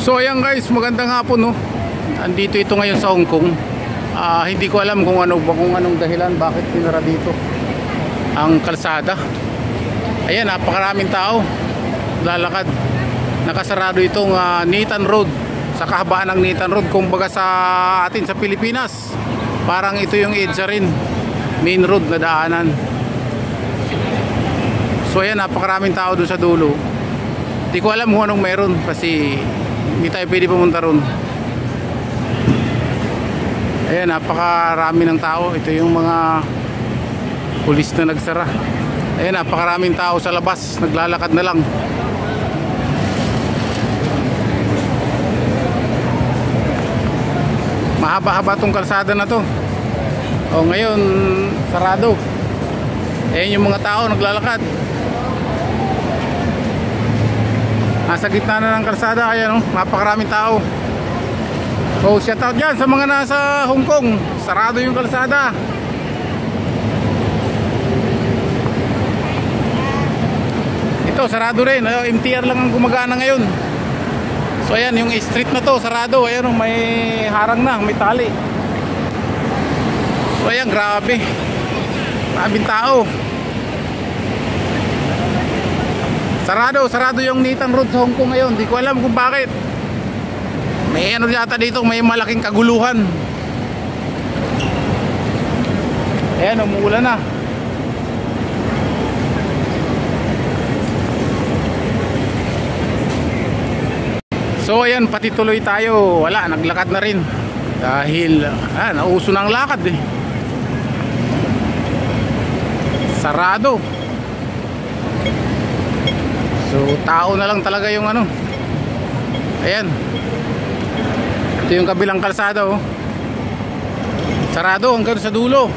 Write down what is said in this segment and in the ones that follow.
So ayan guys, magandang hapon no. Andito ito ngayon sa Hong Kong. Hindi ko alam kung anong dahilan bakit pinara dito ang kalsada. Ayan, napakaraming tao lalakad. Nakasarado itong Nathan Road. Sa kahabaan ng Nathan Road, kumbaga sa atin sa Pilipinas, parang ito yung EDSA rin, main road na daanan. So ayan, napakaraming tao doon sa dulo. Hindi ko alam kung anong meron kasi hindi tayo pwede pumunta ron. Ayan, napakarami ng tao. Ito yung mga pulis na nagsara. Ayan, napakaraming tao sa labas, naglalakad na lang. Mahaba-haba tong kalsada na to. O ngayon, sarado. Ayan yung mga tao naglalakad. Nasa gitna na ng kalsada. Ayan, napakaraming tao. So shout out dyan sa mga nasa Hong Kong. Sarado yung kalsada. Ito sarado rin. MTR lang ang gumagana ngayon. So ayan, yung street na to sarado. Ayan, may harang na, may tali. So ayan, grabe. Maraming tao. Sarado yung Nathan Road sa Hong Kong ngayon. Di ko alam kung bakit. May ano yata dito, may malaking kaguluhan. Ayan, umuulan na. So ayan, pati tuloy tayo. Wala, naglakad na rin. Dahil, nauso na ang lakad eh. Sarado. So tao na lang talaga yung ano. Ayan. Ito yung kabilang kalsada oh. Sarado hanggang sa dulo.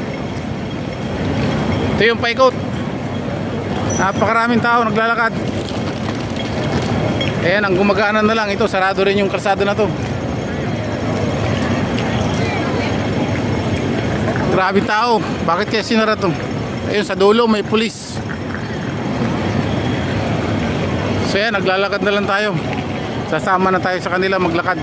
Ito yung paikot. Napakaraming tao naglalakad. Ayan, ang gumagana na lang. Ito, sarado rin yung kalsada na to. Grabe tao. Bakit kaya sinara to? Ayun, sa dulo may pulis. So ayan, naglalakad na lang tayo. Sasama na tayo sa kanila maglakad.